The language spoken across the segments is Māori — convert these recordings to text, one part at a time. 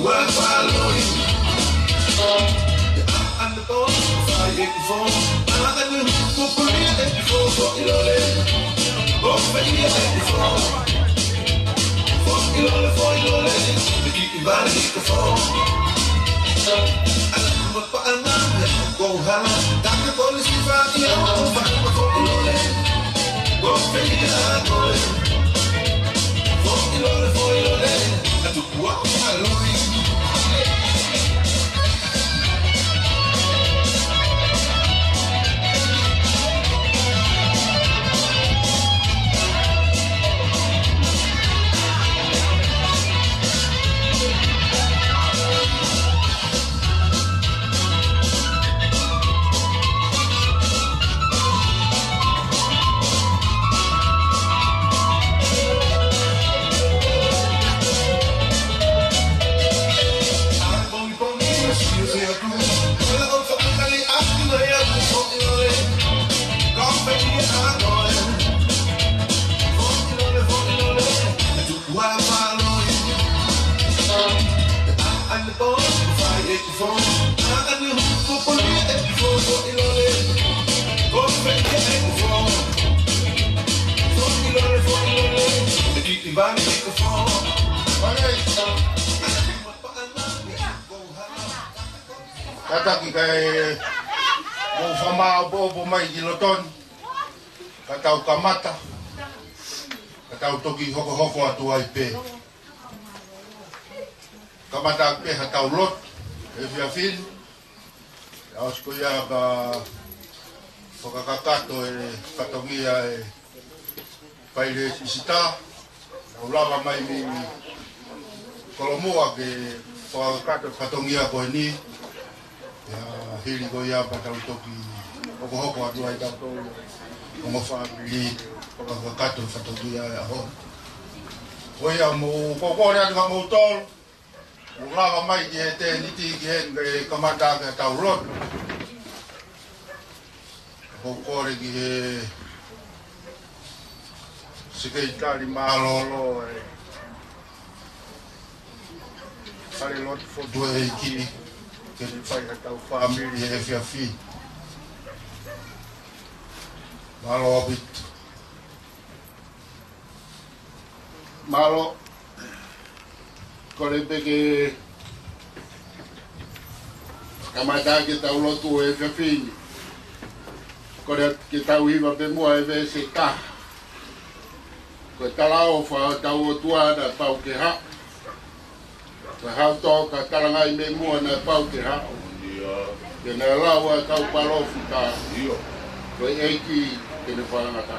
I follow you. I'm the boss, I hit the phone. I'm the new for you at the phone, fuck you all in. Both for you at the phone. Fuck you all in. We keep you by the phone. I'm a partner, go high. Got the police, you find me, I'm a fuck you all in. Both for you at the phone. Fuck you all in. I took what I love you. Kataki kai mo fama bo mai giloton katau kamata katau toki hoko atu ai pe kamata pe katau lot e via fin aos ko ya ba fokakakato e katongia e paile sita ulava mai mi kolomoa ke fokakato katongia ko ni hili ko ya patau toki hoko atu ai tato o family o kato fatogia ya ho oia mo ko rea nga mo tol o lava mai ki te niti ki he kamata ka tau rot o kore ki he sikei tari malolo sare lot fo due ki que ele faz a tal família FFI malo obit malo corrente que kamata que tá o loto FFI corrente que tá o iba bemo FSK que tá lá o fa tá o tua da pau que ha hau toka karangai me mua na pau te hao. Ke na laua kau palofu ka. Koe eiki ke ne wharangata.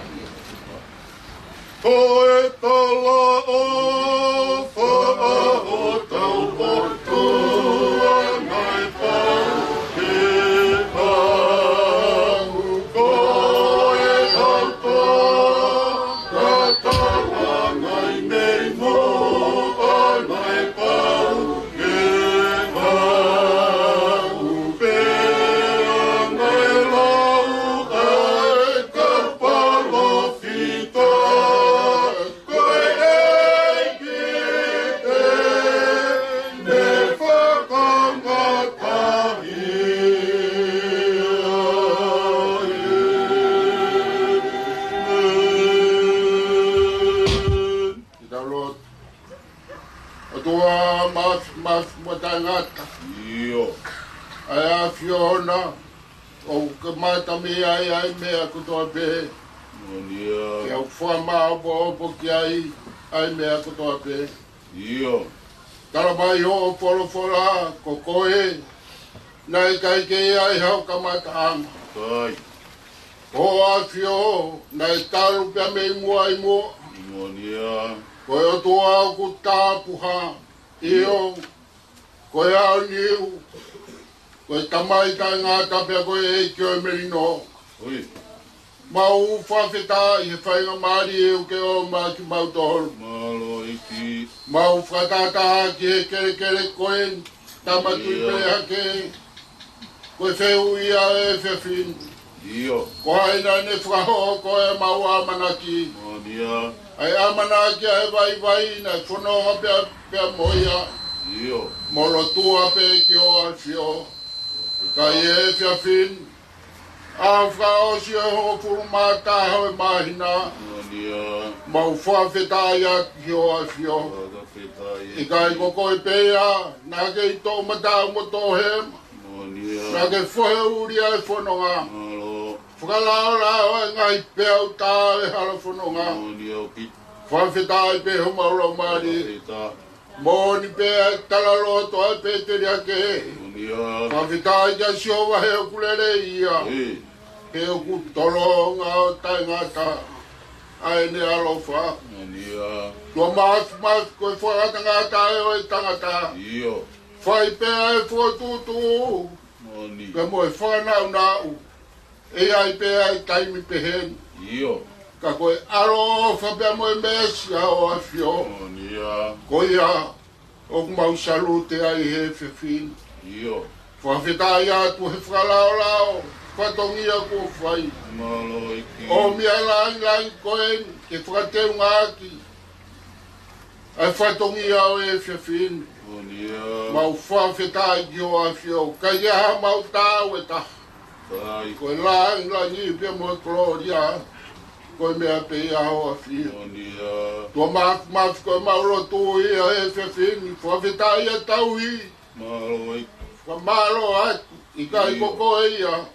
Koe tala o wha o tau portu angai pau ke pau. Koe hau toka karangai me mua angai pau. Matangata. Ai Fiona o que mata me ai me a kutoa pe. Ke au fama bo ki ai me a kutoa pe. Tarabai o fora kokoe nai kai ke ai hau kamata ama. O a fio nai taru pe me mua i mua. Koe o toa ku tapuha io koe au niu koe tamai kai ngata pia koe e kio e merino mau whawheta i he whainga maari e uke o maki mau tohoro mau whakatata ki he kere koe tamatu i peha ke koe wheu ia e whewhin ko haina ne whaho koe mau amanaki ai amanaki ai vai na whonoha pia moia Io. Molo tua pe ki o afio. Ka e fia fin. A fra o si ho furumata ho mahina. Mau fa fetaya ki o afio. I kai koko i pea. Na ke i tō mata mo tō hema. Na ke fohe uria e whanonga. Whakalao lao e ngai pea u tā e hala whanonga. Whawhetai pe ho mauro maari. Mōni pea tala roto ai pe te rea ke. Whawhetai kia sio wahe o kulere ia. He o ku tolo ngā o tai ngata. Ai ne alofa. Tua mas koe whakata ngata e o e tangata. Whai pea e whotutu. Ka moe whanau nau. E ai pea e taimi pehen. Ka koe aro whapea moe mesi a o afio. Koe a o kumau salute ai he whiwhin. Whawhetai atu he whakalao lao. Whatongia ko whai. O mia lai koe ke whakateu ngāki. Ai whatongia o e whiwhin. Mau whawhetai ki o afio. Ka iaha mau tāu e taha. Koe langi pia moe Gloria. Koe mea pe ia o afio. Tua mafu koe mauro tū ia e whiwhin. Whawhetai e tau hi. Whamalo atu. I kai koko e ia.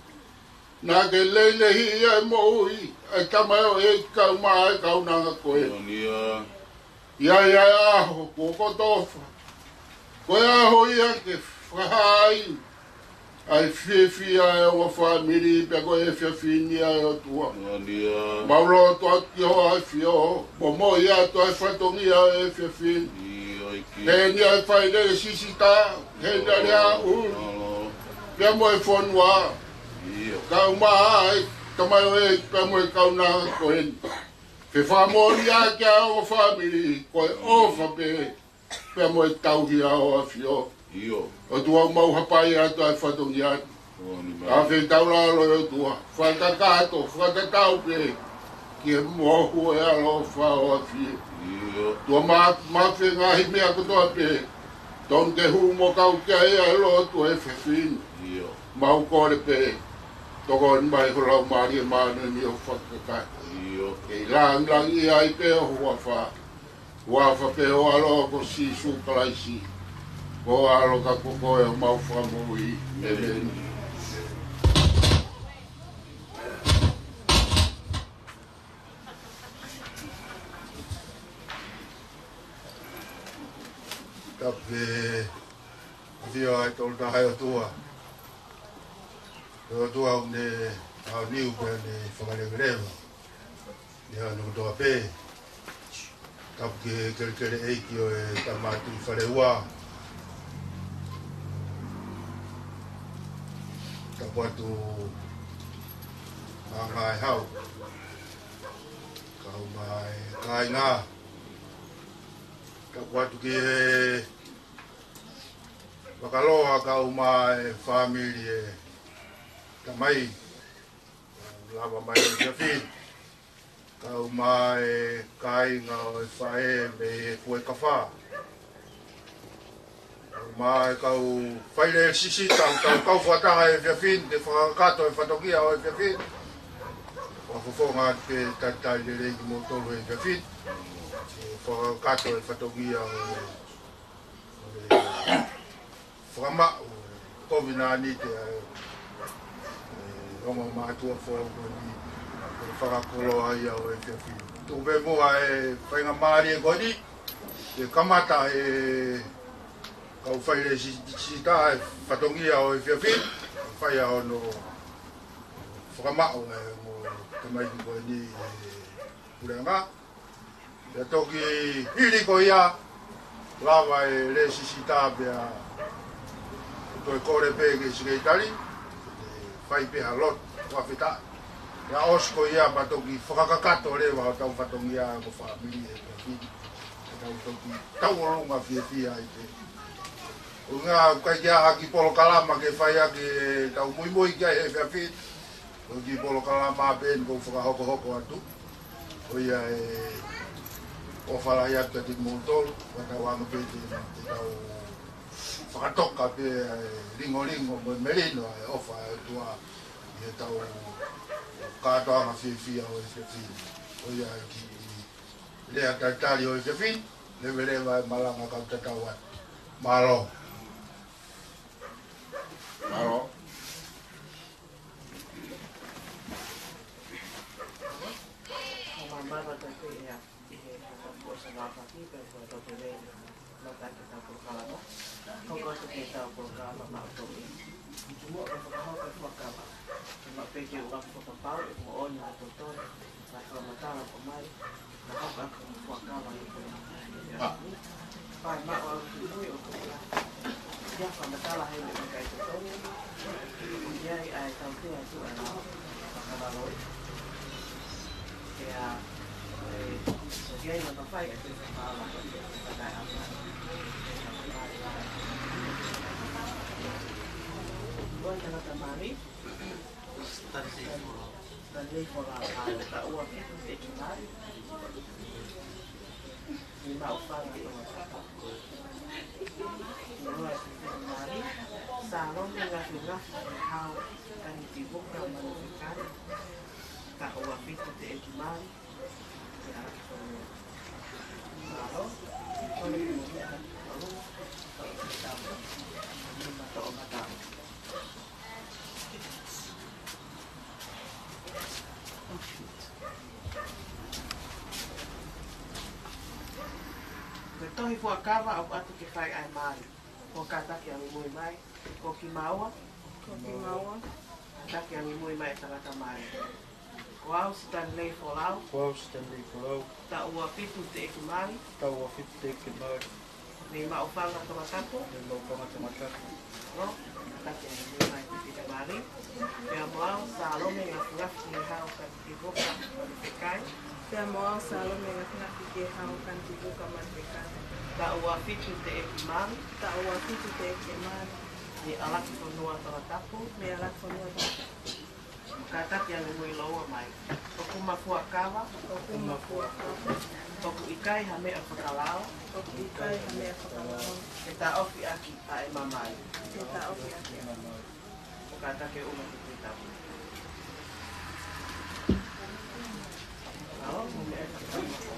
Nā ke leile hi ia e moui. E tamao e kau maa e kau nanga koe. Ia aho, koko tofa. Koe aho ia ke whahai. Ai whiwhia e o whamiri, pia koe e whiwhini ai o tua. Mauro toa ki ho ai whio. Mo ia toa e whatongi ai e whiwhini. He ni ai whaile e sisita. He ni rea uri. Pia mo e whanua. Kau mai, tamai e pia mo e kau nanga koe. He whamori a kia o whamiri, koe o whape. Pia mo e tauhi a o awhio. O tua mau hapai ato ai whatongi atu. A whi tauralo e o tua. Whatakato, whatatau pe. Ki e mohu e alo wha o awhio. Tua mawhi ngahi mea kotoa pe. Ton te hu mo kau kia e alo tu e whiwhin. Mau kore pe. Toko ni mai ko lau maari e maanu ni o whakakai. Kei langi ai pe o huawha. Huawha pe o alo ko si sukalaisi. Ko alo ka koko e o mau whamui. Amen. Tape Dio ai tol da hai o tua. O tua une au niu pe ne whakare greva. Ia no toa pe. Tape ke kere eiki o e tamatu whare ua. Tape atu ngai hau. Kau mai kai ngā. Tape atu ki e wakaloa kau mai family e tamai lava mai e whiwhin. Kau mai kai ngā o e whae me e kue kawha. Kau mai kau whaile e sisi kau whatanga e whiwhin, te whakakato e whatokia o e whiwhin. Whafofonga te tatai le reiki mo tolu e whiwhin. Whakakato e whatokia o e whakamau, kovina ni te rongo mātua whoroko ni whakakolo ai au e whiwhi. Tōpe mua e whainga maari e koni, te kamata e kau whaire sita e whatongi au e whiwhi, whai au no whakamau e mo te maiki koni e purenga. Te toki hiri ko ia, lava e le sisita pia toi kore pe ke sigeitari fai pe halot wa fita ya osko ia patoki whakakato rewa o tau whatongia ko whamiri e ki tau toki tau orunga fia i te o ngā kai kia haki polo kalama ke whai ake tau muimui kia e whiawhit o ki polo kalama pen ko whakahoko atu o ia e o whalai atu te mōtoro wa tau anga pe te tau whakatoka pe ringo mo merino e ofa e tua i e tau kātoanga whiwhia o e whiwhi. O ia ki lea taitari o e whiwhi, lewe lewa e malanga kau tatau ai. Malo. Malo. Mama ta ke ia i he ko sa nga pa ki pe ko to le no ta ke ta ko kala no ko ko ke ta ko kala ma to i mo ko ko ko kala ma pe ke u ko ko pa mo o ni to to sa ko ma ta ko mai na ko ka ko kala i ko pa ma o ki o ko ya ya ko ma ta la he ni ka to to ya ai ta te ai tu ana ka la lo ya dia yang papai itu salah pada apa buat kena temari tadi pola tak uang itu dicari lima upah itu mulai temari salon dengan hal kan dibuka modifikasi tak uang itu dicari Tohi fua kawa au atu ke whai ai maari. Ko ka taki angi mui mai, ko ki maua. Taki angi mui mai tangata maari. Ko au sitan lei folau. Ta ua pitu te eki maari. Nei maupanga tomatako. No, taki angi mui mai te maari. Pea moau sa alome ngafu ni hao ka ki voka manifikai. Pea moau sa alome ngafu ki hao ka ki voka manifikai. Ta ua pitu te eki maari. Ni alaki whanua tomatako. Ka taki angi mui loa mai. Toku mafua kawa. Toku ikai ha mea whakalao. Ke ta ofi aki a e mamai. O ka take uma ki te tapu. Nao, mo mea whakalao.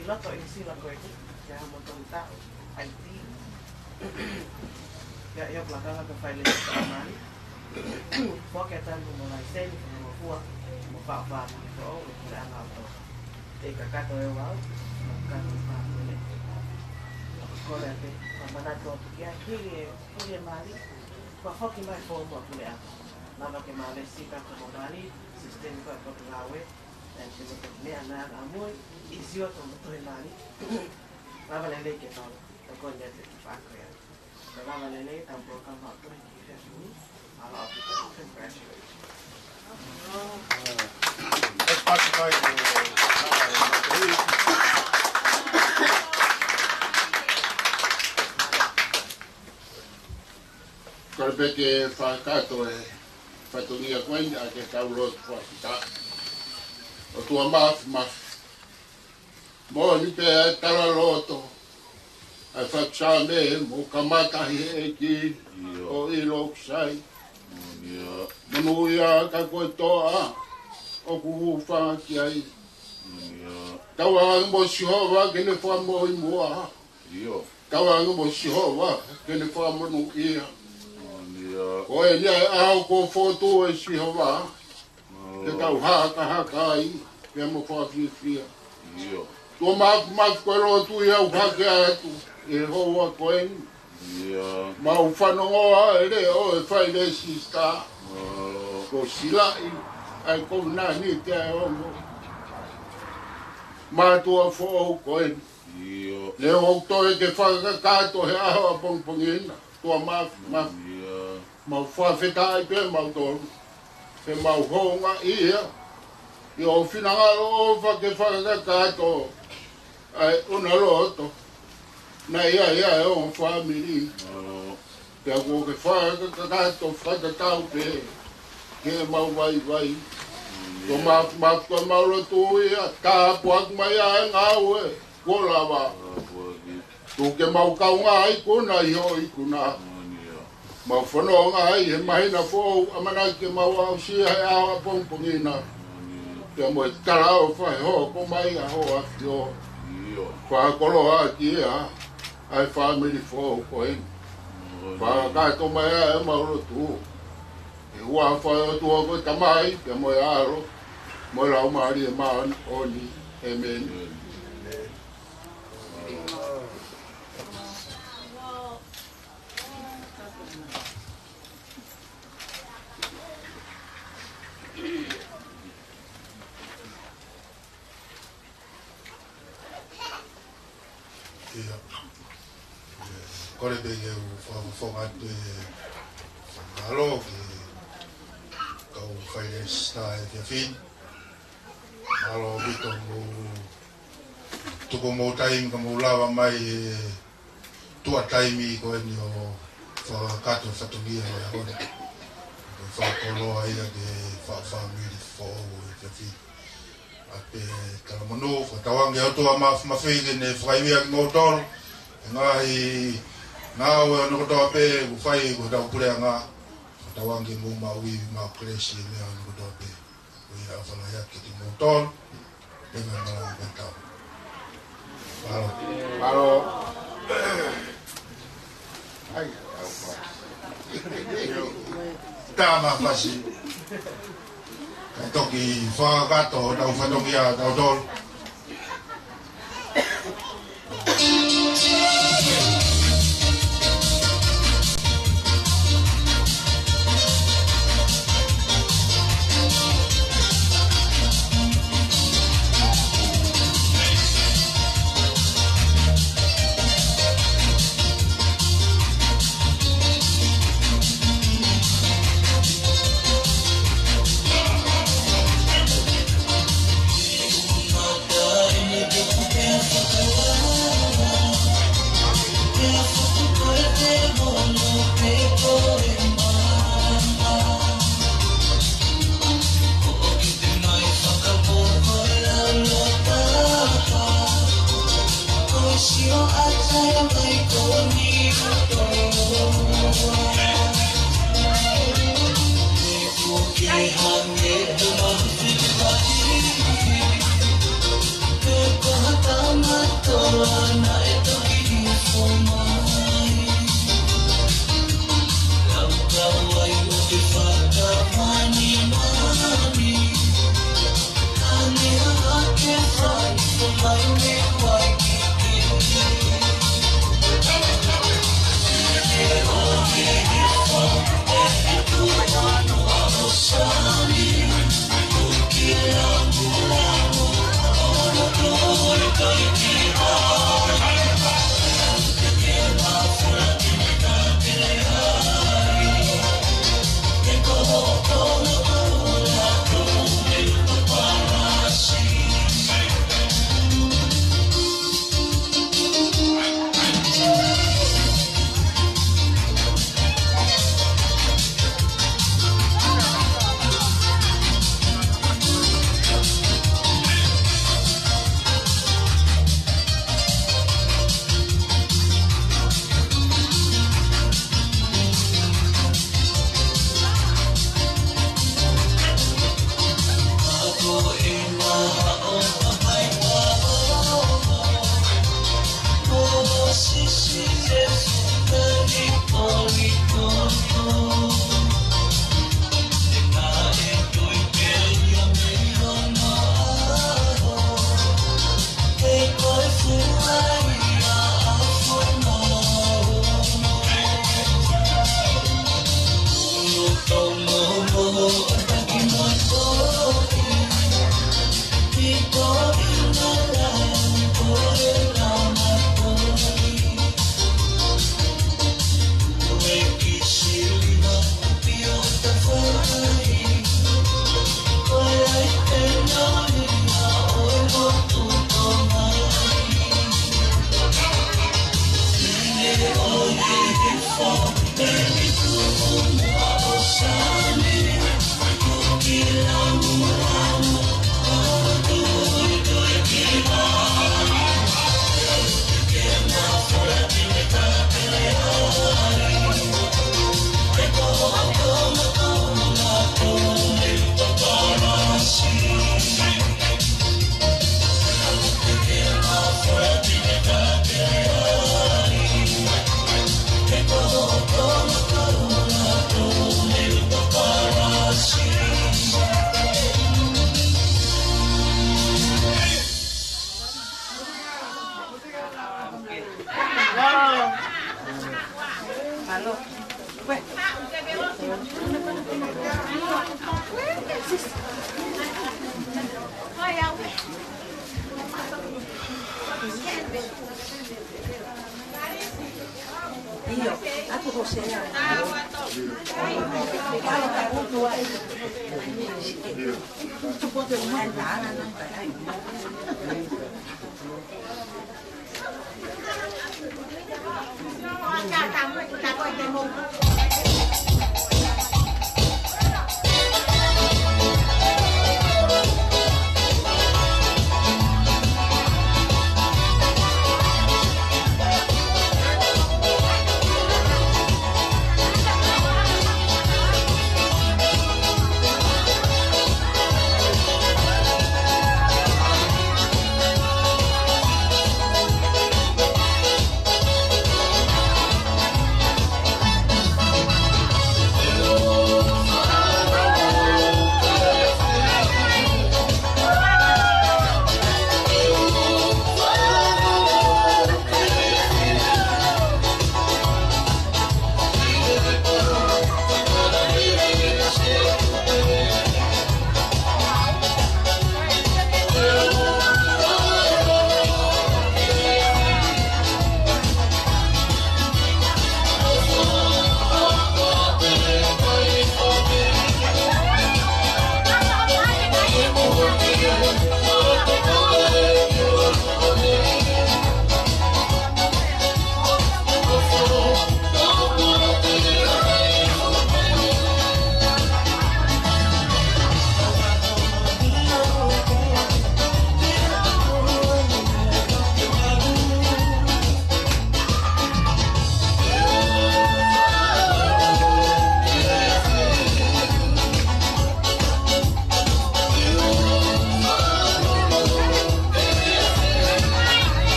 Piloto in sila ko itu, ya mo tong tao, IT. Ya yo belakang ke file itu amari. Foketan mo mulai sen mo kuwa, mo pa ko o kaya ang auto. Teka kato yo wow, kato pa ni. Ko la te, mamana to ya kiri mari. Ko foki mai fo mo kule a. Nava ke male sika ko mari, sistem ko ko lawe. Dan kita ni anak amui isio to mari. Nava le ke to. Toko niya te whako ya. Kalawa lele tampo ka mato ni Fesuni. Ala apita congratulations. Let's pass the mic Korpeke whakato e whatungia koen a ke kaurot whakita. O tua maf. Mo ni pe tala loto. Ai whaksa me mo kamatahi e ki o ilo ksai. Manuia ka koe toa o kuwuwha ki ai. Tawa mo Sihova kene wha mo i mua. Tawa mo Sihova kene wha monu ia. O e nia e au ko foto e Sihova. Ke tau haka ai. Ke mo wha whiwhia. Tua mafu koe roa tu i au hake atu. E hoa koen. Mau whanongoa e re o e whai re sista. Ko silai. Ai kou nani te ai ongo. Mātua whoau koen. Le o toi ke whakakato he aho a pongpongina. Tua mafu. Mau whawhetai pe mau tonu. He mau honga ia. I o whinangaro o whakakato. Ai una loto. Na ia e o whamiri. Te ako ke whakakato whakatau pe. Ke mau vai. Ko mafu koe mauro tu ia. Ka puak mai a ngau e. Ko lawa. Tu ke mau kaunga ai kuna i hoi kuna. Mau whanonga ai he mahina fōu. Amana ke mau au sia he awa pongpongina. Te mo e tarao whai ho. Ko mai a ho a fio. Whakolo a ki ea. Ai whamiri fōu koen. Whakato mai a e mauro tu. E hua whai o tua koe tamai. Te mo e aro. Mo lau maari e maan oni. Amen. Kore pe ke whaka te halo ke kau whaile sta e te fin. Halo bito mo tuko mo taim ka mo lawa mai tua taimi ko ni o whakato whatungia o e hone. Whakoloa ia ke whamiri fōu e te fin. A pe talamano whatawangi autua mawhige ne whaiwea ki ngotoro. Ngahi ngā ue anoko toa pē, ku whai ku tau kurea ngā tawangi mō maui mā kresi e mea anoko toa pē. Ku i a whana ia ki te mō tōn, e mea mara i tau. Maro. Ai, Tā mā whasi. Kai toki whakato tau whatongi a tau tōn. Thank you. Aló. Pues. Io, aku José.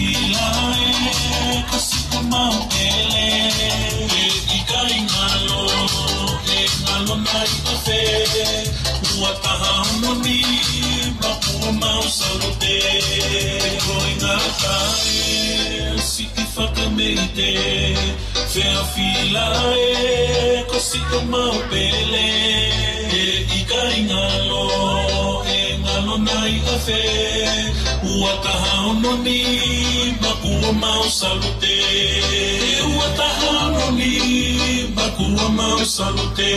fila e kasika mau ele e kai ngalo nai a fe ua taha moni mapu mau salute koi ngā kai siki whakameite whea fila e kasika mau pele i kai ngalo nai a fe ua taha moni mapu mau salute ua taha moni mapu mau salute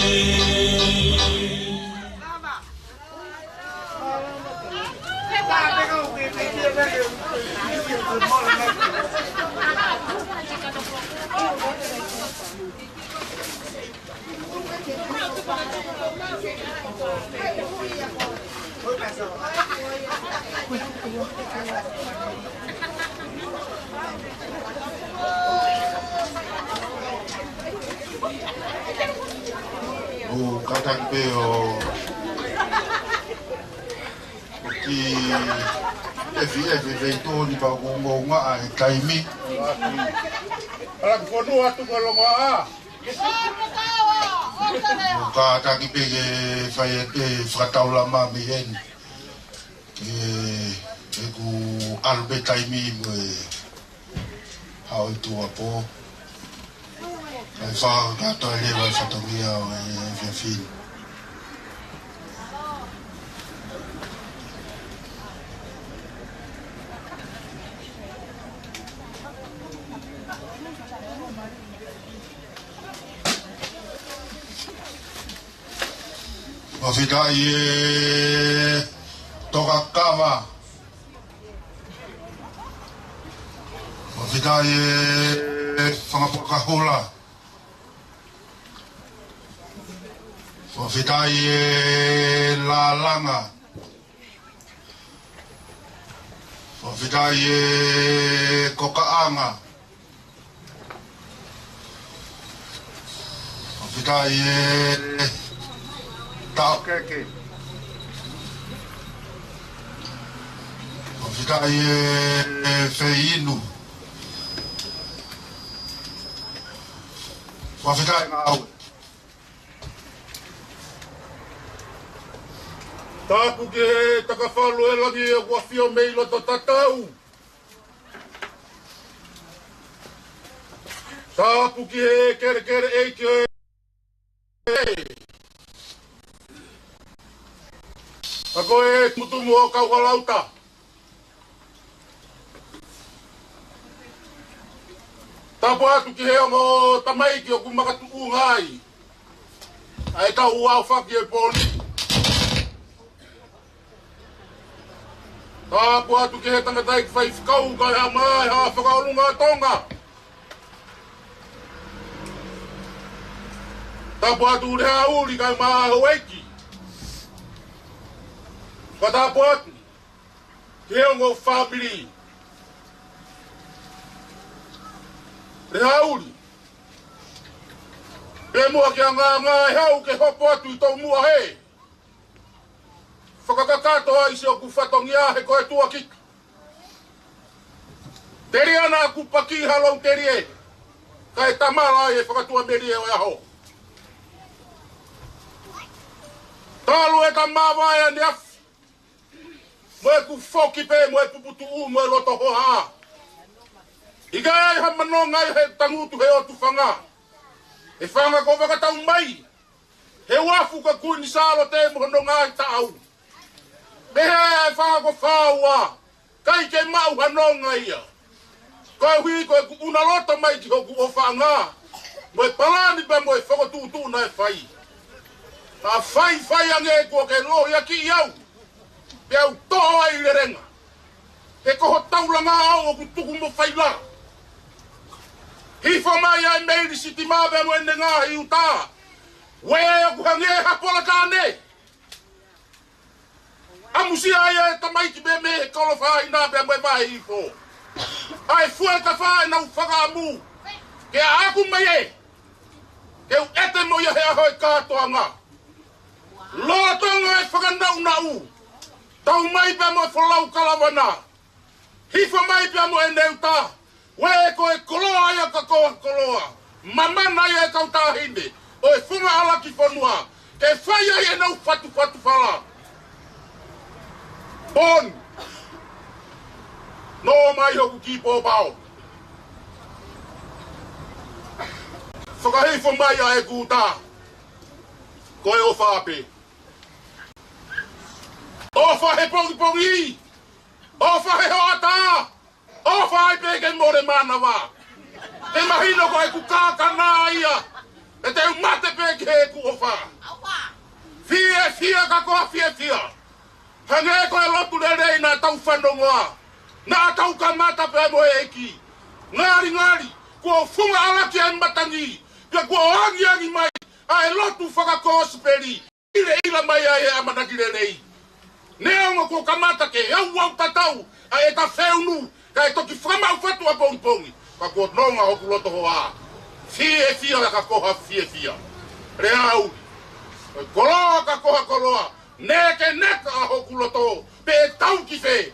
O katakpe o ki efi veito ni pa ngonga ai kaimi Ala kono atu kolonga a. o katakpe ke fayete frataula ma bien ke ku albe kaimi mo how to apo ai fa gato ele vai fatomia e fin o fitai toka kava o fitai whangapoka hola o fitai la langa o fitai kokaanga o fitai tau Keke. o fitai feinu o fitai ngau Tapu ke takawhalu e lagi e wafio meilo to tatau. Tapu ke kere e ke Ako e mutumu o kauhalauta. Tapu atu ki hea mo tamai ki o kumakatu ngai. Ai tau uau whaki e poli. Tapu atu ki he tangatai ki whai whikau kai ha mai ha whakaolunga tonga. Tapu atu ureha uri kai maa haueki. Tapu atu ki he ngo family. Reha uri. Pe mua ki a ngā hau ke hopo atu I tau mua he. Whakakakato a isi o ku whatongia he koe tua kika. Teri ana ku paki halou teri e. Ka e tamara e whakatua meri e o aho. Talu e ka mawai ni afi. Mo e ku whoki pe, mo e puputu u, mo e loto hoha. Ika e ha manonga he tangutu he o tu whanga. E whanga ko whakatau mai. He wafu ka kuni salo te mohono ngai ta au. Mehe e whanga ko whaua. Kai ke mau hanonga ia. Kai hui ko e ku una loto mai ki hoku o whanga. Mo e palani pa mo e whakatutu na e whai. Ta whai ange ko ke lohi a ki iau. Pe au toho ai le renga. He koho taulanga au o ku tuku mo whaila. Hifo mai ai meiri siti mawe mo ene ngā hi uta. Wea o kuhange hapola kāne. Amusi ai e tamaiki me me he kolo whai nā pe mo e vai hifo. Ai fue ka whai na whakamu. Ke a aku mai e. Ke u ete mo ia he ahoi kātoanga. Loa tonga e whakanau na u. Tau mai pe mo e whalau kalawana. Hifo mai pia mo e neuta. We ko e koloa ia ka koa koloa. Mamana ia e kauta hinde. O e funga ala ki whanua. Ke whaia e nau fatu whala. Bon. No mai hoku ki pōpao. Whakahifo mai a e kūtā. Koe o whaape. O whahe pongi. O whahe hoata. O whahe peke more manawa. Te mahino koe ku kākana ia. E te umate peke e ku o wha. Fia ka koa fia. Hange koe lotu rei na tau whanongoa. Na tau ka mata pe mo eki. Ngari. Kua funga ala ki an matangi. Pia kua angi mai. A e lotu whakakōsiperi. Ila mai a e amanakire nei. Neongo kua kamata ke au tatau. A e ta wheunu. Ka e toki whamau whatu a pongi. Ka kua nonga hoku loto hoa. Fia ka koha fia. Reau. Koloa ka koha koloa. Neka a hoku loto. Pe tau ki whe.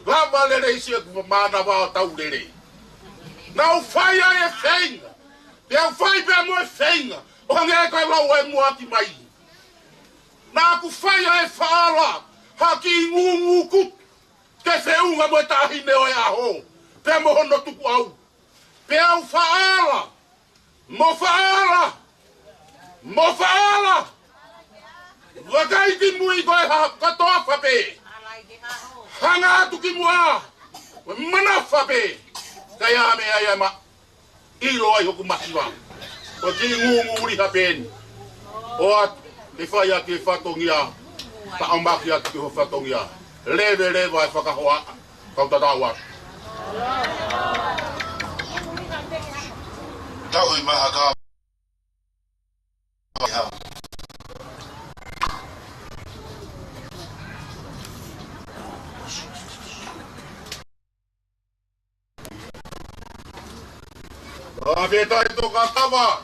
Lava lere isi e kuwa mana wā tau lere. Nau whaia e whainga. Pea whai pea mo e whainga. O hange kai lau e muati mai. Nā ku whaia e whaala. Haki ngungu kut. Ke whiunga mo e tahine o e aho. Pea mo hono tuku au. Pea u whaala. Mo whaala. Wakaiti mui koe katoa whape. Hanga atu ki mua. Mana whape. Kaya me ai ma. Ilo ai hoku masiwa. O ki ngungu uri hapeni. O atu. Te whaia ki whatongia. Ta ambaki atu ki ho whatongia. Lewe ai whakahoa. Kau tatawa. Tau i maha ka. Veta itu katawa.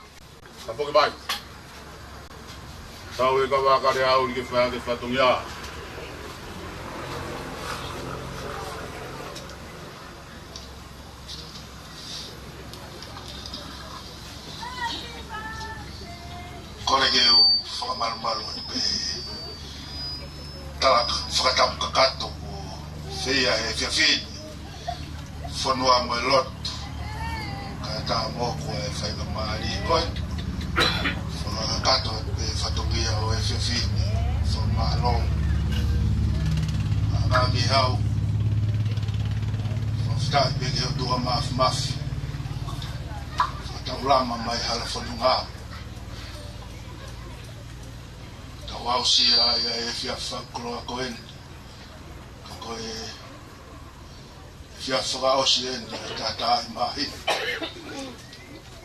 Apa ke baik? Tahu ke bakar ya uli ke fatungia. Colegeu whakamarumaru pe talak whakatamu kakato ko whia e whiawhini whanua mo e lotu ka moko e whainga maari koe whakakato pe whatongia o e whiawhini whamarong ngāmi hau whawhitai peke o tua mafi whataurama mai hala whanunga Wau sia ia e whiawha koroa koen. Ka koe whiawha ka osi en e tātai mahi.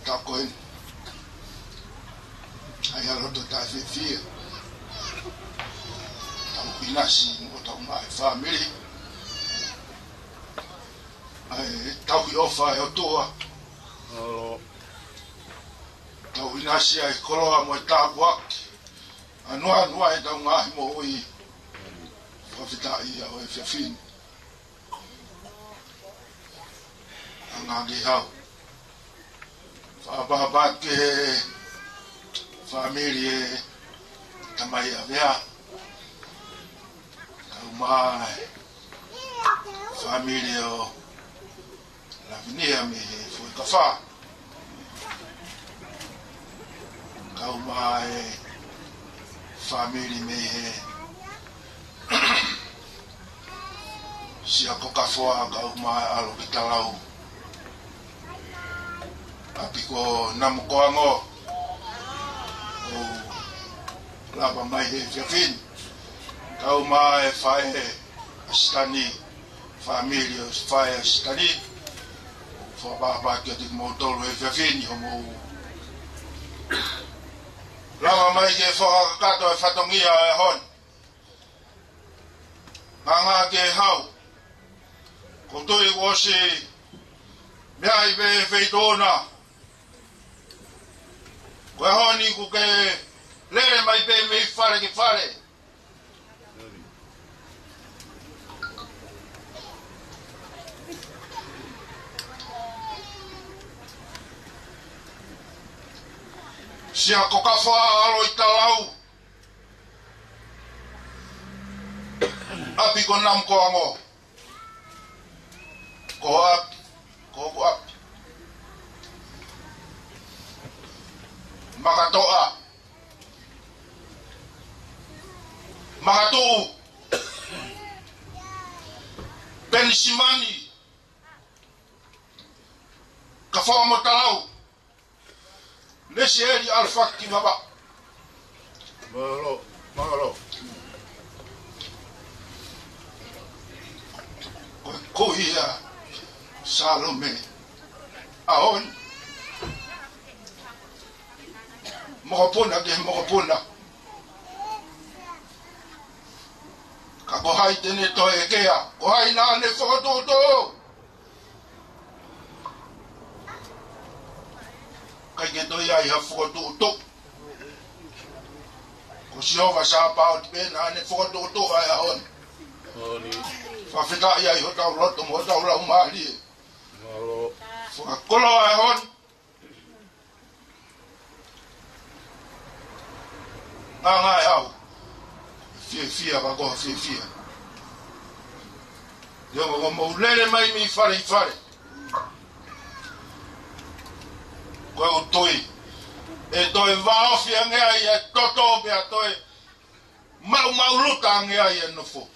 Ka koen. Ai aroto tai whiwhia. Tau pinasi mo tau mai whamiri. Ai tau i ofa e o toa. Tau pinasi ai koroa mo e tāpuaki. Anua e tau ngahi mo oi whawhitai ia o e whiawhini. Angagi hau. Whapapat ke whamiri e tamai a mea. Tau mai whamiri o Lavinia me fui ka wha. Tau mai family me sia koka foa ka uma alo ki talau api ko namu koango o lava mai he whiawhini ka uma e whae asitani family o whae asitani whapapa ki ati mo tolu he whiawhini homo Lama mai ke whakakato e whatongia e hon. Nganga ke hau. Ko tui wosi mea i be wheitona. Ko e honi ku ke lere mai be mei whare ki whare. sia ko ka wha alo I talau. Api ko nam ko ango. Ko api. Ko api. Makatoa. Makatu. Bensimani. Kafa mo talau. Lesieri alfaki baba. Malo. Kohia Salome Aon Mokopuna Kakohai tene to ekea Kohai na ne fototo Kageto ya ya fototo Kusiova sa pa utbe na ne fototo ay on Fafita ya yo tau roto mo tau la umali. Malo. Fa kolo ai hon. Anga au. Fia ba go fia. Yo go mo lele mai mi fare. Ko toi. E toi va ofia nga ia toto be toi. Mau luta nga ia no fo.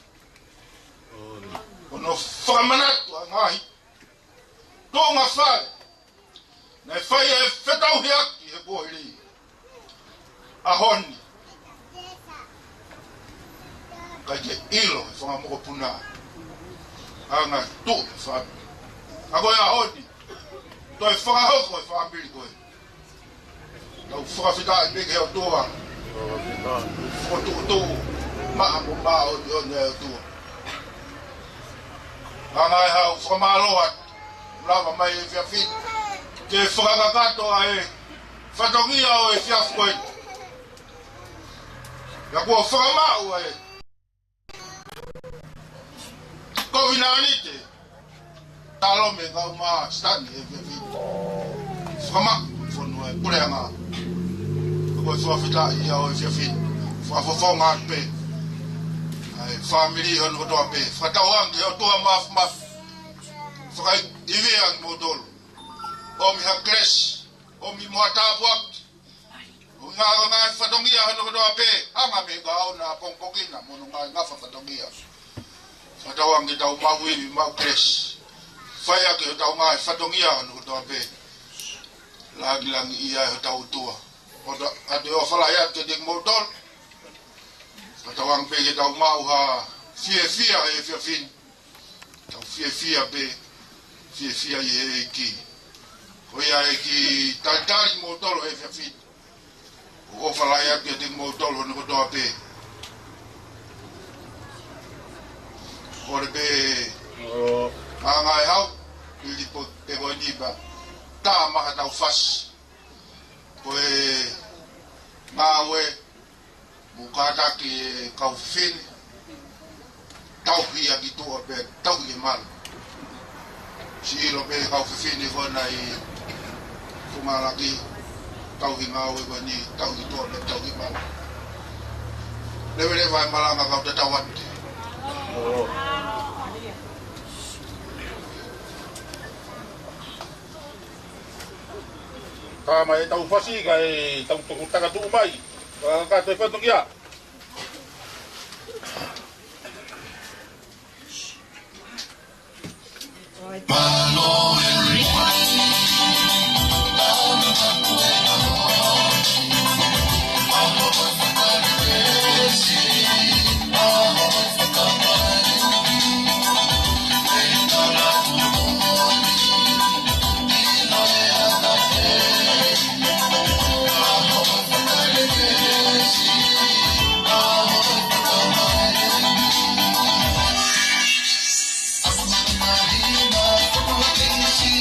Ono whamanatu a ngai. Tō ngā whare. Nei whai e whetau hiaki he bohiri. A honi. Kai ke ilo e whangamoko puna. A ngai tō e whame. A koe a honi. Tō e whangahoko e whamiri koe. Tau whakawhita e peke heo tōa. Whakatō. Maa mo maa o ne heo tōa. Angai hau whamaloa lava mai e whiawhit ke whakakatoa e whatongia o e whiawhkoe ia kua whakamau e Kovinanite talome kau maa stani e whiawhit whakamau whanua e pureanga kua whawhita ia o e whiawhit whawhawhonga pe family on hoto ape fatawang yo to ma fakai iveang modol o mi ha crash o mi mota buak nga fatongia hoto ape anga me ga na pongpongina mono nga fatongia fatawang kita umawi ma crash faya ke hoto nga fatongia hoto ape lang ia hoto tua hoto ado fala ya te ding modol Katawang pege tau mau ha fia e fia fin. Tau fia be fia e ki. Koia e ki talitari mo tolo e fia fin. O falaya ke ting mo tolo no to ape. Ore be anga hau ili po te go niba. Ta ma tau fas. Poe mawe Bukata ki kau fin tau hia gitu abe tau hia mal si lo be kau fin ko nai kumalaki tau hia ngawe ko ni tau gitu abe tau hia mal lewe vai malanga kau tatawan mai tau fasi kai tau taka tu mai ka te fatung ya See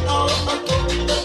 Aku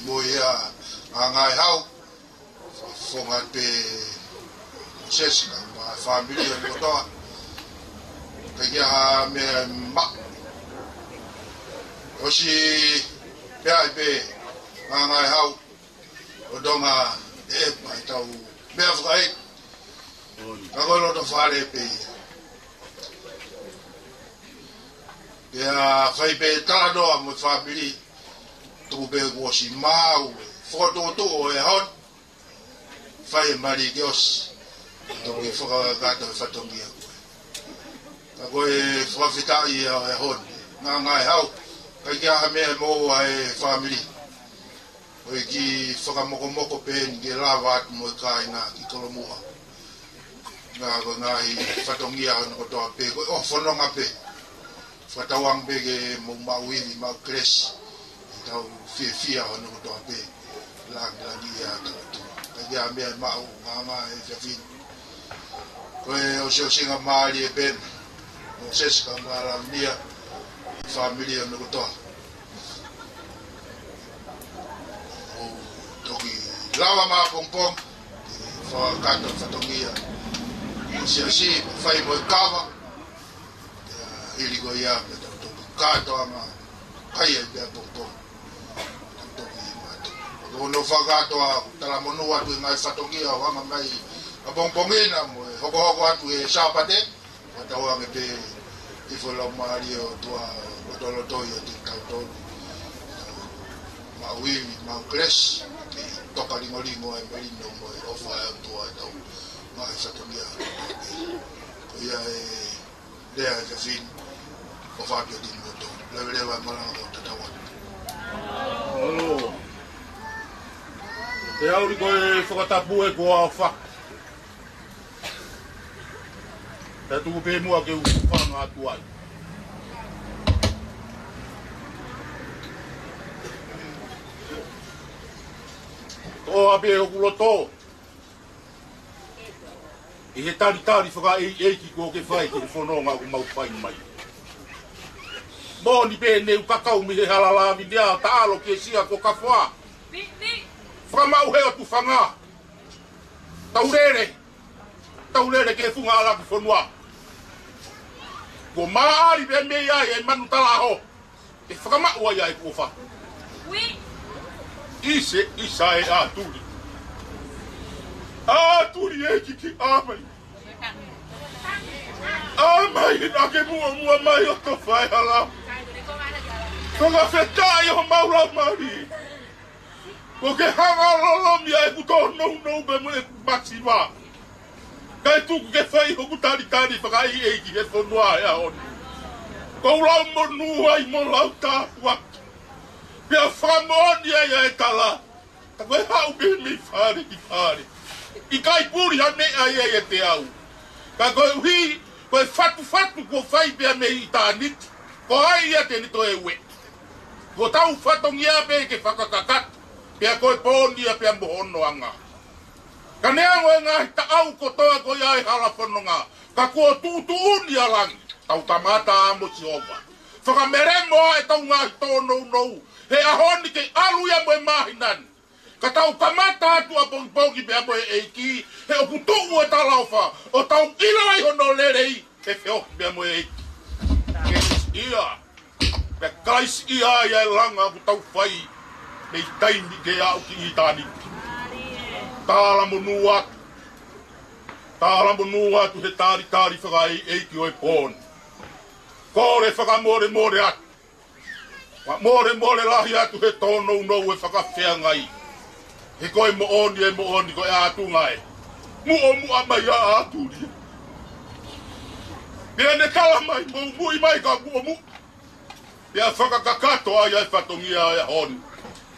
moia ngai hau fonga pe seska ma familia mo to kaya me ma osi pe ai pe ngai hau odonga pai tau me afgai agora do fare pe ya fai pe tado mo family tu be go si mau foto to e hon fai mari dios to ke foka gato fatongia ko e profita ia e hon ngai hau kaya me mo ai family o ki foka moko pe nge lava mo kai na ki tolomua na go ngai fatongia no to pe o fono ngape fatawang bege mo mawili ma crash tau fia no to pe lang dia to kaya me ma mama e fin ko o se singa mali ben o se ska mala mia familia no to o toki lava ma pompom fa kato fatongia si fai mo kava ili go ya to kato ama kaya de pompom no fagato a tala monua tu ngai fatongia wanga mai abompongena mo hoko atu e sapate watawa ngete ifolo mario tua tolo toyo ti kauto ma wi ma crash toka lingolingo e merino mo ofa tua tau mai fatongia ko ya e dea ja fin ofa pio di moto levele wa mala ko tatawa e auri koe whakatapu e kua o wha. E tuku pe mua ke whanga atu ai. Tō ape e hokulo tō. I he tari whaka eiki ko ke whai ke whanonga ku mau whai mai. Mōni pe neu kakau mi he halala mi nea taalo ke sia ko ka wha. Whamau hea tu whanga. Taurere ke funga ala ki whanua. Ko maari pe mei ai e manu tala ho. E whakamau ai ai kofa. Isa e āturi. Āturi e ki āmai. Āmai na ke mua mai o to whai hala. Whakawhetai ho maura mari. Ko ke hanga lolomi ai kuto no be mo e maxi wa. Kai tu ke fai ho kutari whakai e ki he whanua e aon. Ko lau mo nuai mo lau tā wak. Pia whamoni e tala. Ta koe hau me mi whare i whare. I kai puri hane ai e te au. Ka koe hui, koe whatu ko whai pia me i tā niti. Ko ai ia te nito e we. Ko tau whatongia pe ke whakakakatu. Pia koe pōnia pia mohono anga. Ka nea ngoe ngā hita au ko toa ko iai hala whanonga. Ka kua tūtu uni alangi. Tau tamata amo si ova. Whakameremo e tau ngā hito nou. He ahoni ke alu ia moe mahinan. Ka tau kamata atu a pongi pia moe eiki. He o putuu e talauwha. O tau ilai hono lerei. He whioki pia moe eiki. Kenis ia. Pia kais ia ia langa ku tau whai. Nei taimi ke au ki i tāni. Tāla monua tu he tāri whakai eiki o e pōni. Kore whakamore atu. More lahi atu he tōnou e whakawhea ngai. He koe mo oni koe atu ngai. Mua mai a atu ria. Pia ne kala mai, mui mai ka mua. Pia whakakakato ai ai whatongia ai honi.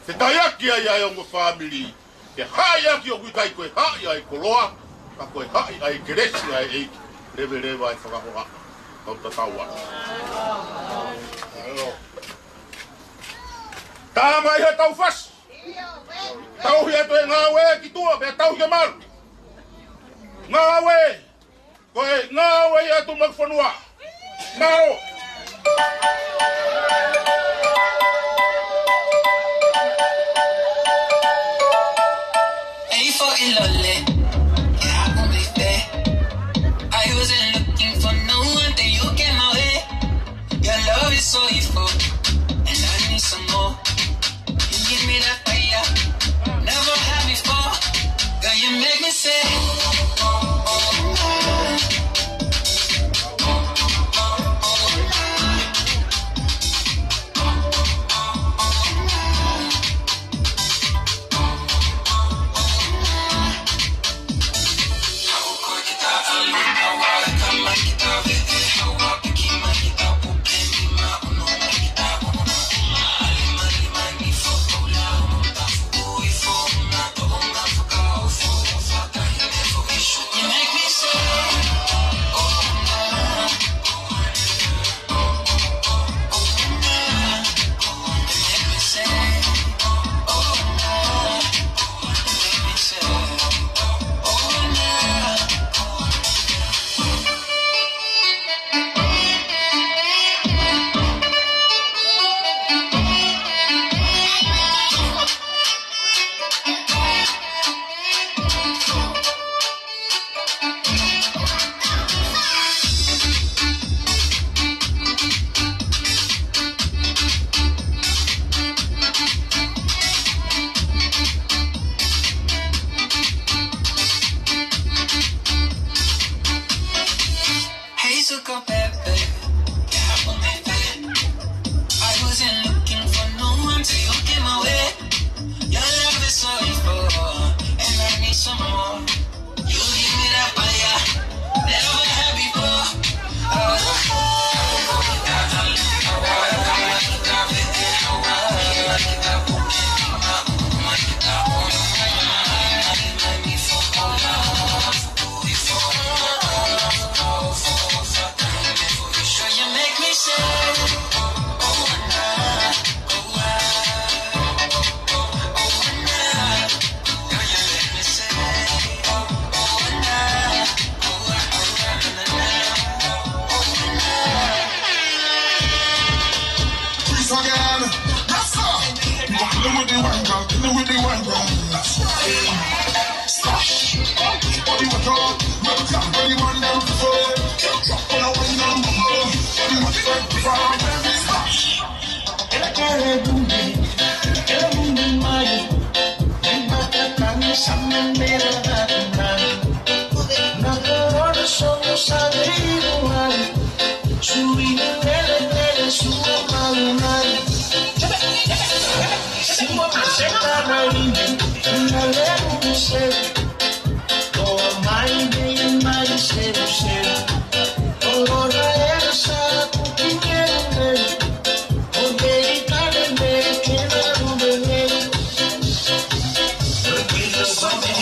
Se taiaki ai o family. Ke hai aki o kuikai koe hai ai koloa. Ka koe hai ai keresi ai eiki. Rewe ai whakahoha. Tau tataua. Tā mai he tau whas. Tau hia to e ngā we ki tua. Pea tau hia maru. Ngā we. Koe ngā we ia tu magwhanua. Ngāo. with the wine girl, kill it with the wine girl. Stash. Body water, make clap when you want them to go. Drop on a wine and go. Body water, far baby stash. Ele bunde mai. Kami sama mera datang. Nakora sono sabiruan. Suri nele suo malunan. Semua berseta marini, naleru bersel. Oh mai ser. Oh era sara putinere. Oh dei tale me che la rubele. Perché something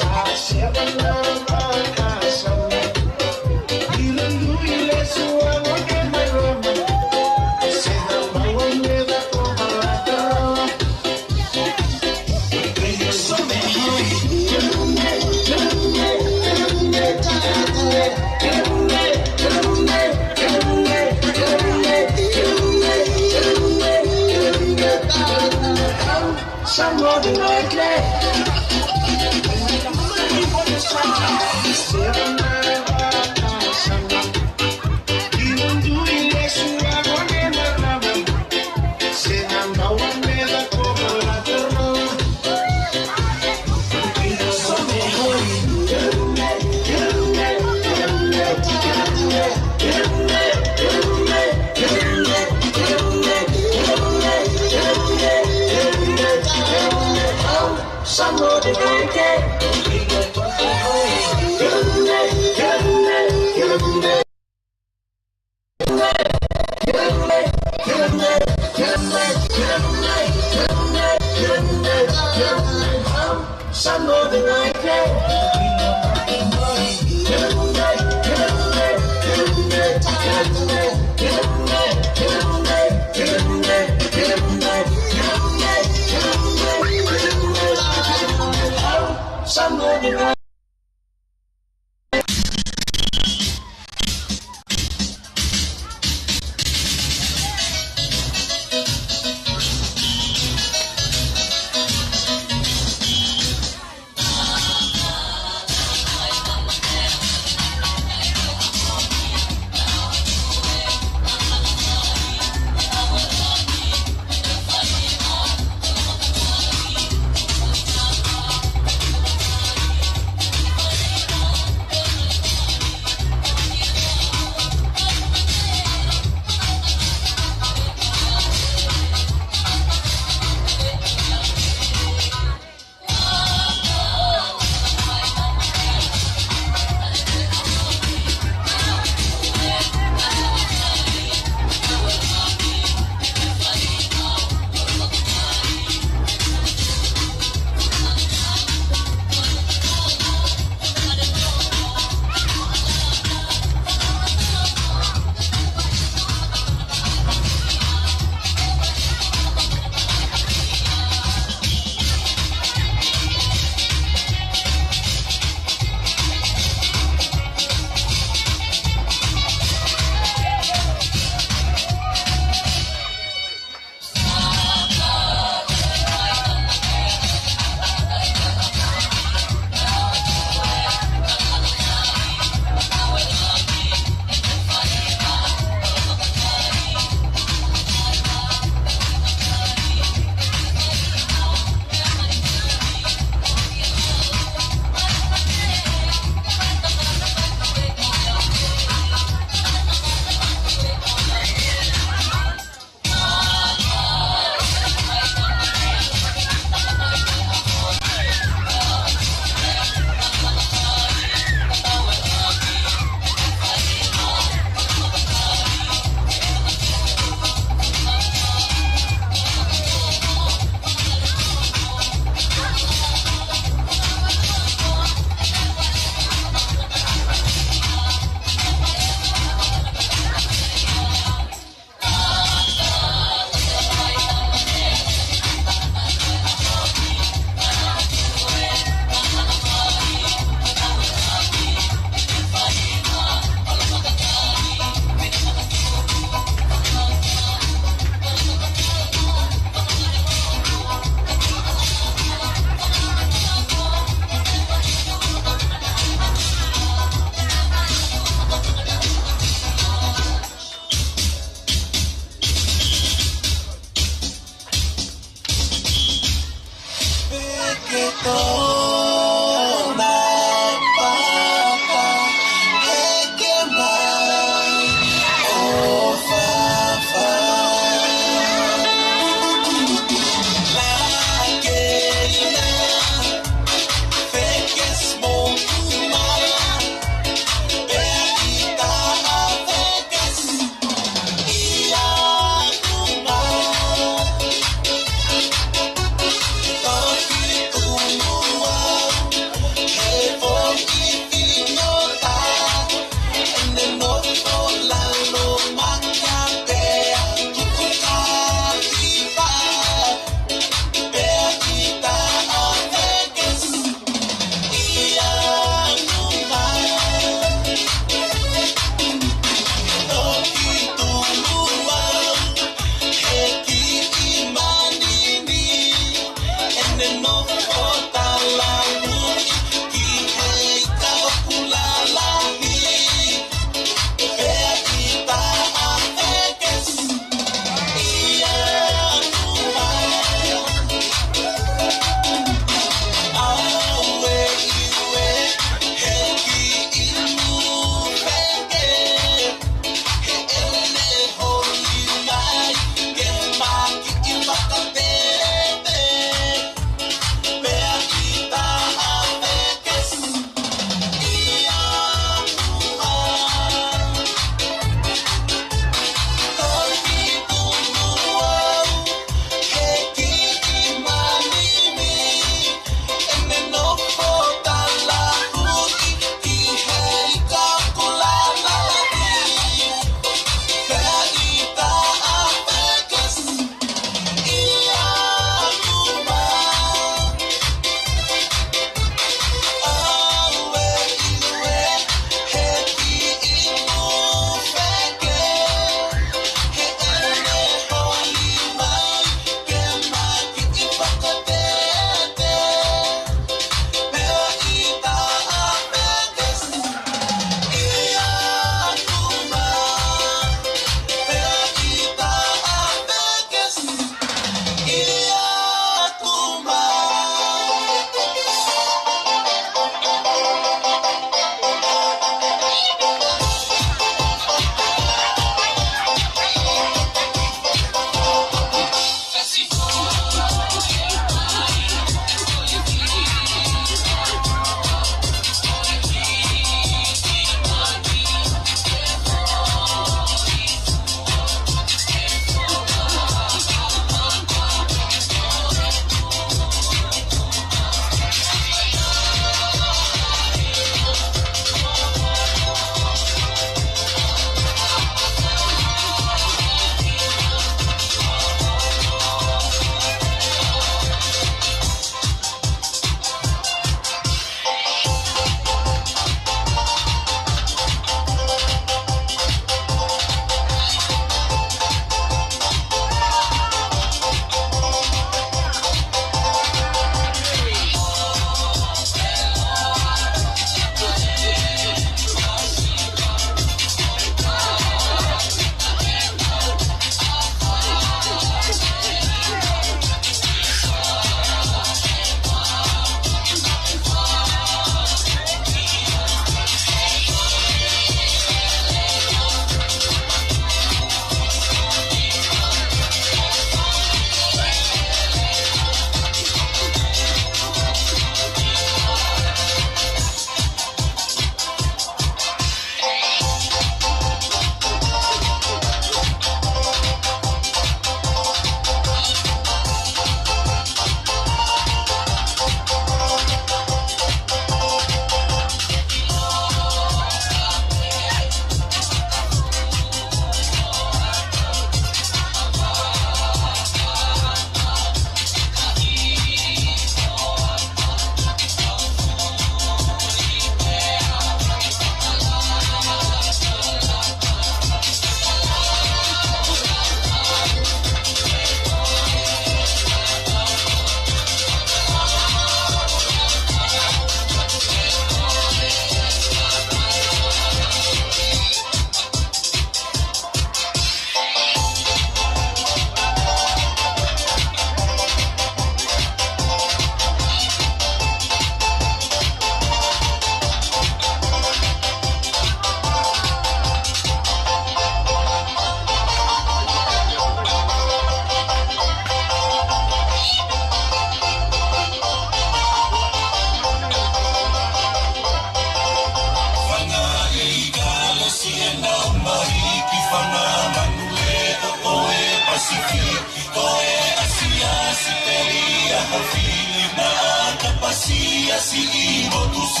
pasia seguimos tu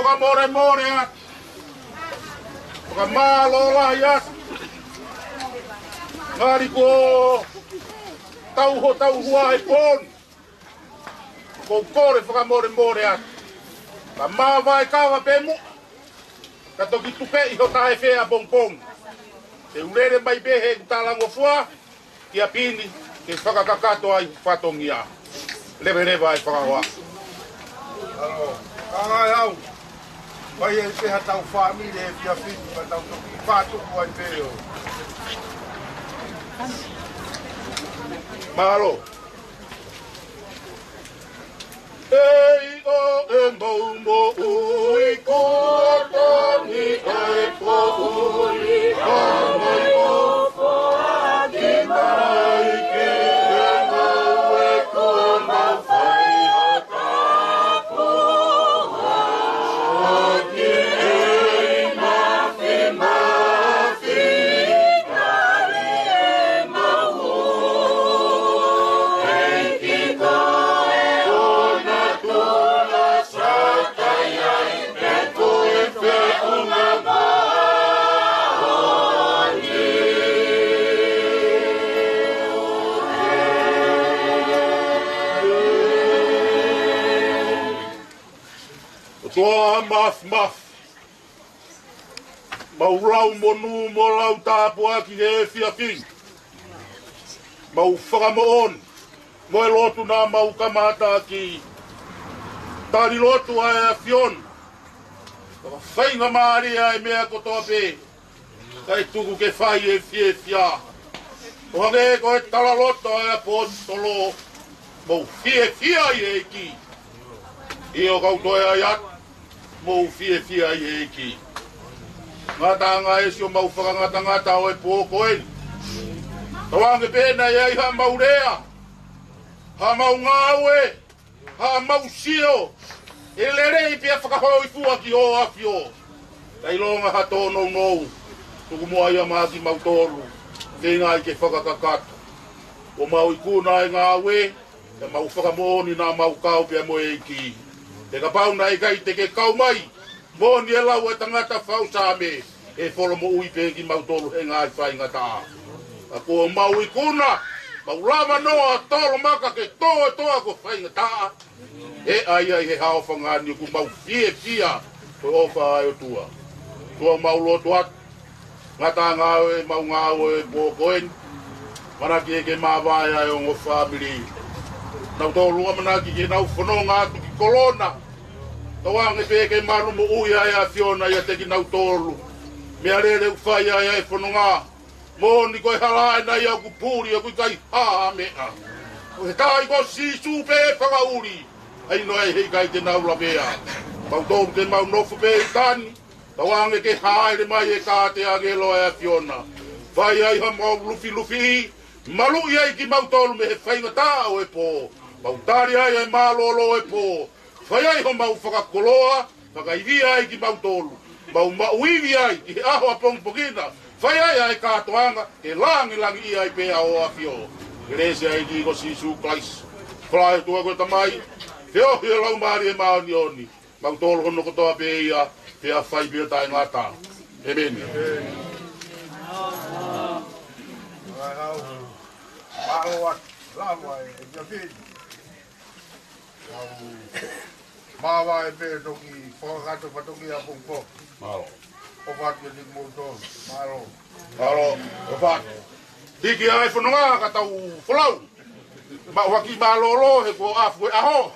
whakamore atu. Whakamalo lahi atu. Ngari ko tau hua e poni. Ko kore whakamore atu. Ka mawa e kawa pemu. Ka toki tupe iho tae whea bongpong. Te urere mai behe utalango fua. Kia pini. Ke whakakakato ai whatongia. Lewe ai whakahoa. Alo, kāngai au. Vai e peha tau whāmire e pia whiti pa tau toki whātuku ai pēo. Mahalo. Ei o e maumo ui kōtoni ai po ui kāngai o wha ki mai ke e ngau e kōna whai hata poha ki e mawhi mawhi kari e mahu hei ki koe ona tula sakai ai me koe whe unga Toa maf. Mau rau monu mo lau tāpua ki he fia king. Mau whakamo on. Mo e lotu nā mau kamata ki. Tari lotu ai a fion. Taka whainga maari ai mea kotoa pē. Kai tuku ke whai e fia. O hange ko e tala loto ai a pōtolo. Mau fia i e ki. Io kautoe ai atu. Mau fia i e ki. Ngata e sio mau whakangata o e pōkoen. Tawange pēna iai ha mau rea. Ha mau ngāwe. Ha mau sio. E lere i pia whakahau i fua ki o aki o. Kai longa ha tōnou nou. Tuku mua ia māki mau tōru. Kei ngai ke whakakakata. O mau i kūna e ngāwe. E mau whakamoni nā mau kau pia mo e ki. Te ka pauna e kai te ke kau mai. Mōni e lau e tangata whausame. E wholo mo ui pēki mau tolu he ngāi whai ngata. A kua mau i kuna. Mau lava noa tolo maka ke toa ko whai ngata. E ai he hao whangani ku mau fia. Ko ofa ai o tua. Tua mau lotu at. Ngata ngāwe mau ngāwe pōkoen. Manaki e ke mawai ai o ngō whamiri. Nau tolu amanaki ke nau whanonga atu ki kolona. Tawange peke maru mo ui ai a Fiona ia teki nau tolu. Mea rere uwhai ai ai whanonga. Mōni koe halae nai au ku pūri au kui kai haa mea. O he tai ko sisu pē whakauri. Ai no ai hei kai te nau la mea. Mau tolu te mau nofu pē i tani. Tawange ke haere mai e kāte agelo ai a Fiona. Whai ai ha mau lufi. Malu ia ki mau tolu me he whaingata o e pō. Mau tari ai ai mālolo e pō. Whai ai ho mau whakakoloa, whakaivia ai ki mau tolu. Mau mauivi ai ki he aho a pongpokina. Whai ai kātoanga, ke langi i ai pēa o a fio. Grese ai ki ko sisu klais. Whai tua koe tamai, feo hia lau maari e maoni oni. Mau tolu hono kotoa pēia, pēa whai pēa tai ngata. Amen. Maawat, lawa e jafin. Mawa e pe toki whakakato patoki a pongpo. Malo. O whatu e motor. Malo, o whatu. Tiki ai whanonga ka tau whalau. Ma waki malolo he ko afu e aho.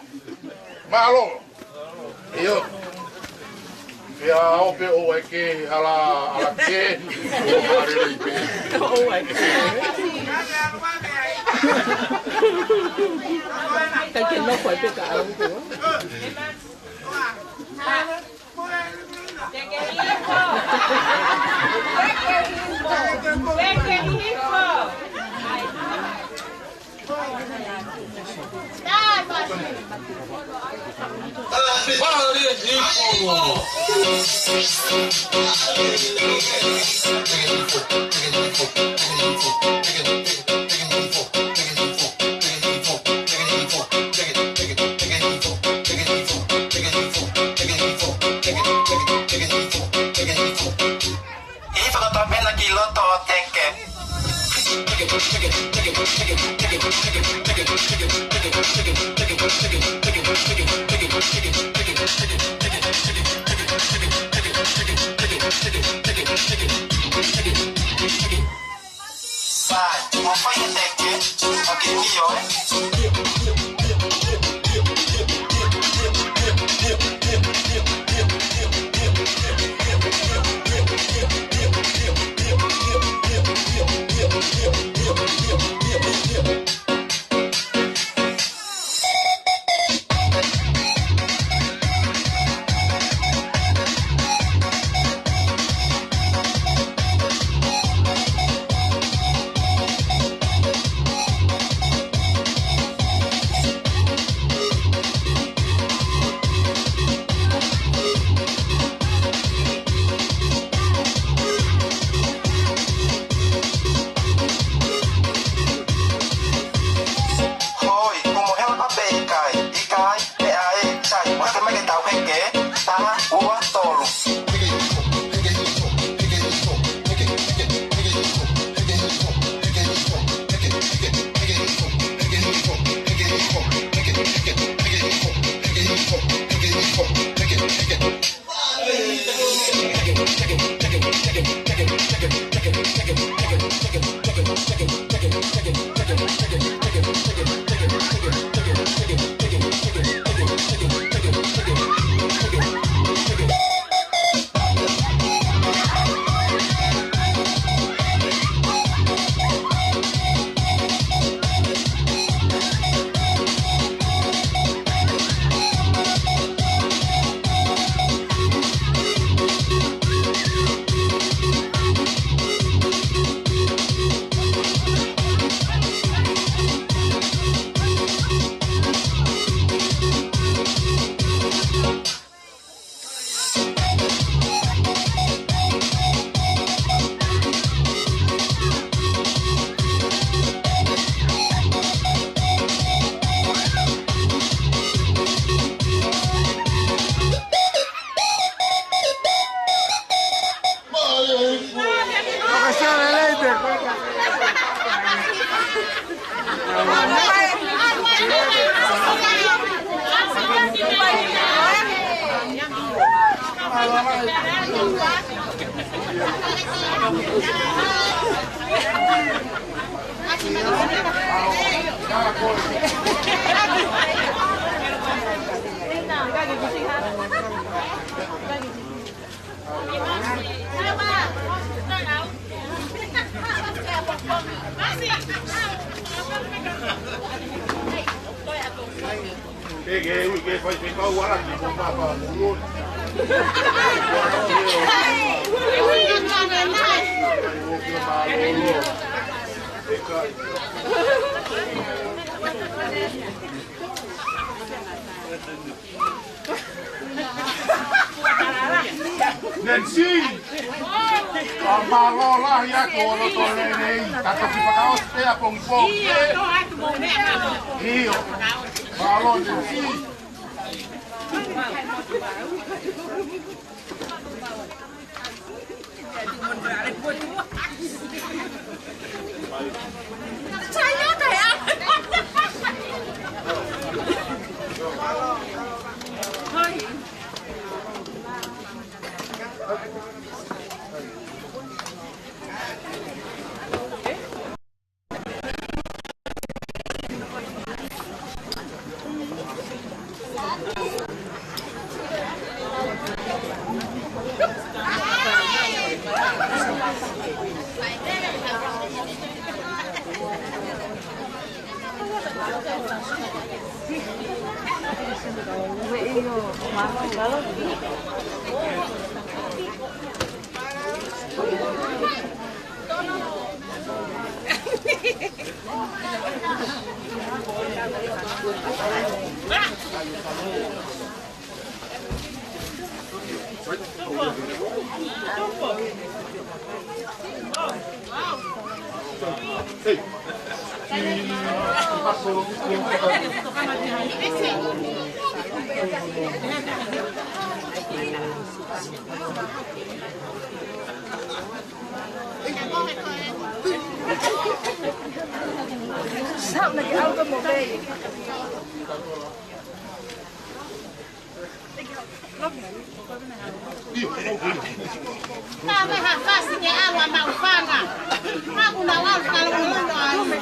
Malo. Iyo. Pea ope o e ke ala ke. O arere i pe. O e ke. Kai ke no koe peka au kua. Take it. Nancy! Amalola ya kolo tolene, tato kipakaoste a pongpong. Iyo, malo Nancy. Saya kayak Sao lagi auto mo bay. Kama hafasi ni awa maufanga. Hakuna watu kalomundo alume.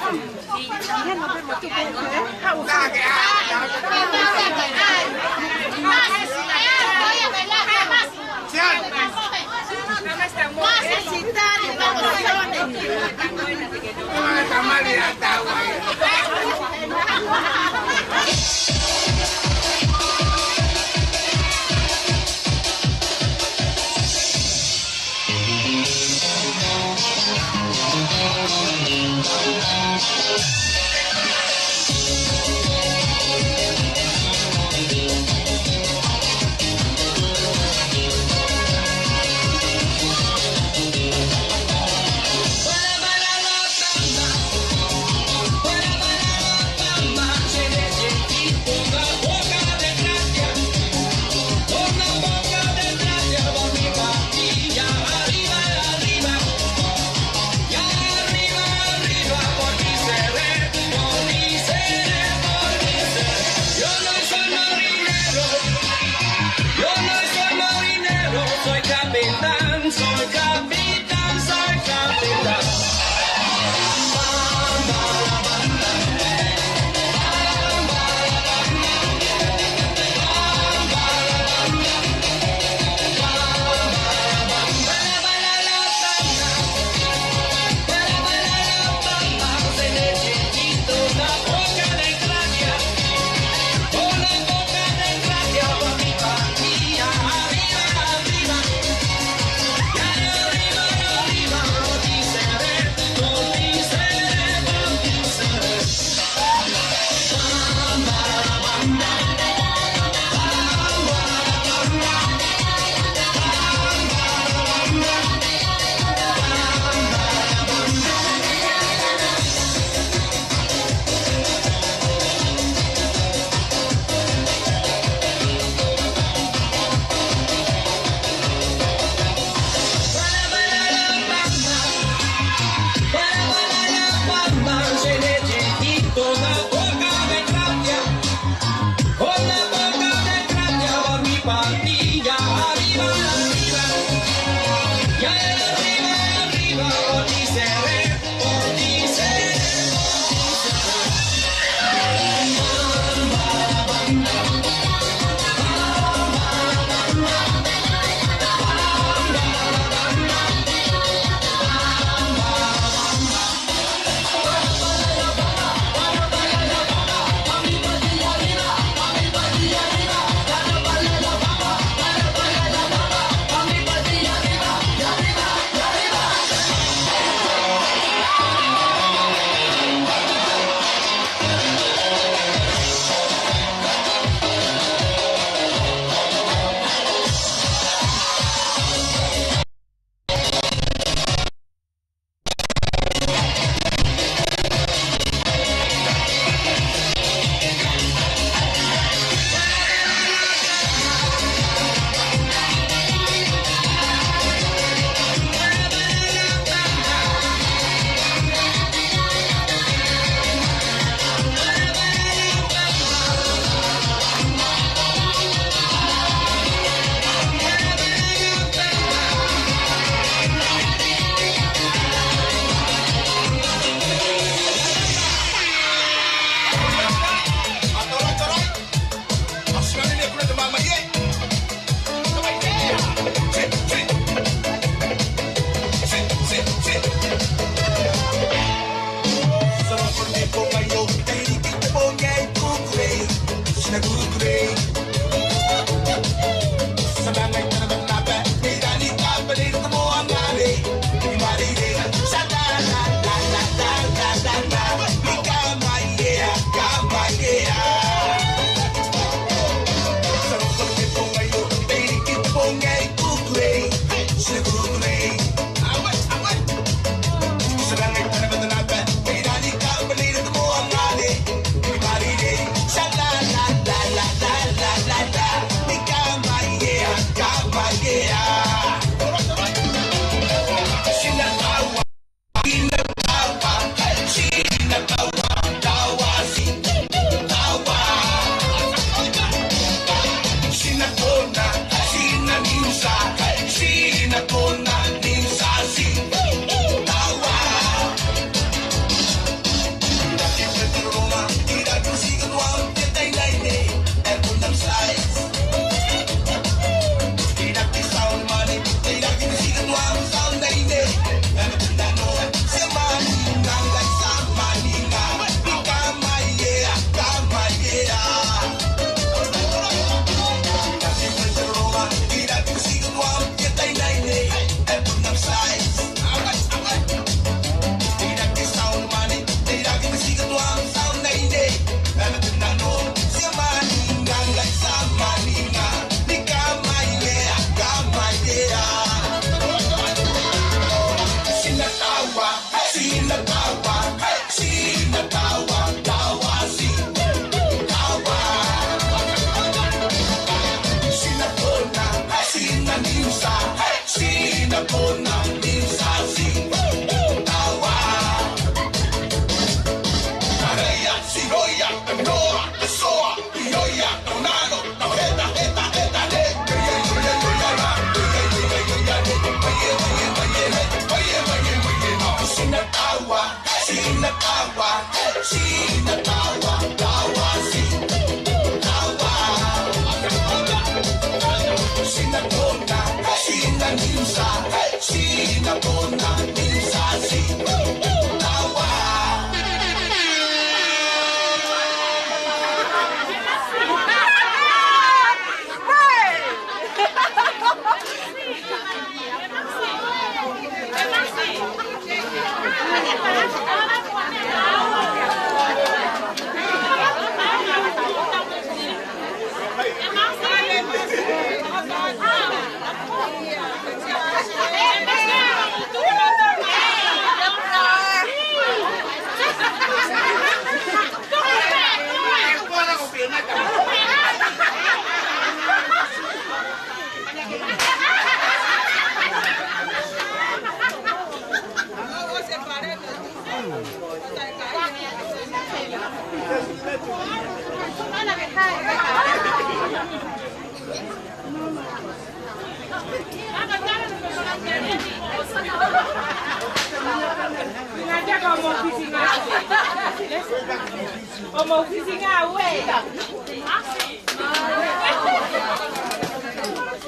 Como oficina, güey.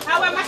Agua más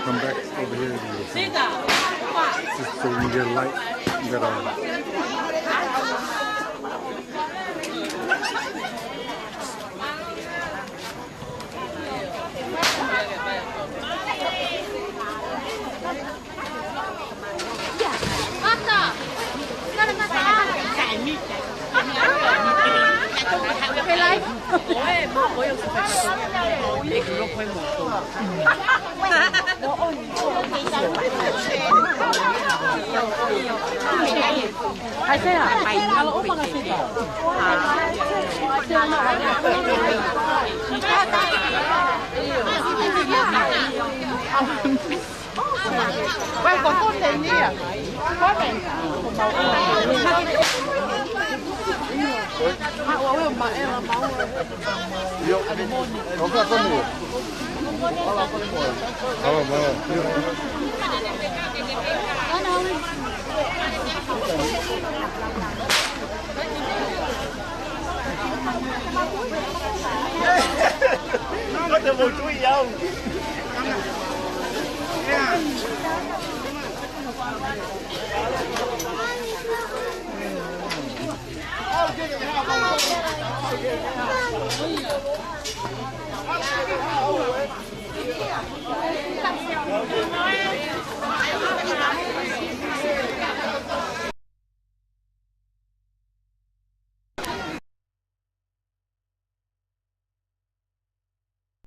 Come back over here. Just so we can get a light. Get Kalau Oma ngasih tahu. Quay có tốt đến đi à? Có này. Máu ơi mà em là máu. Yo, có cả con mồi. Có là con mồi. Có thể một chuối không?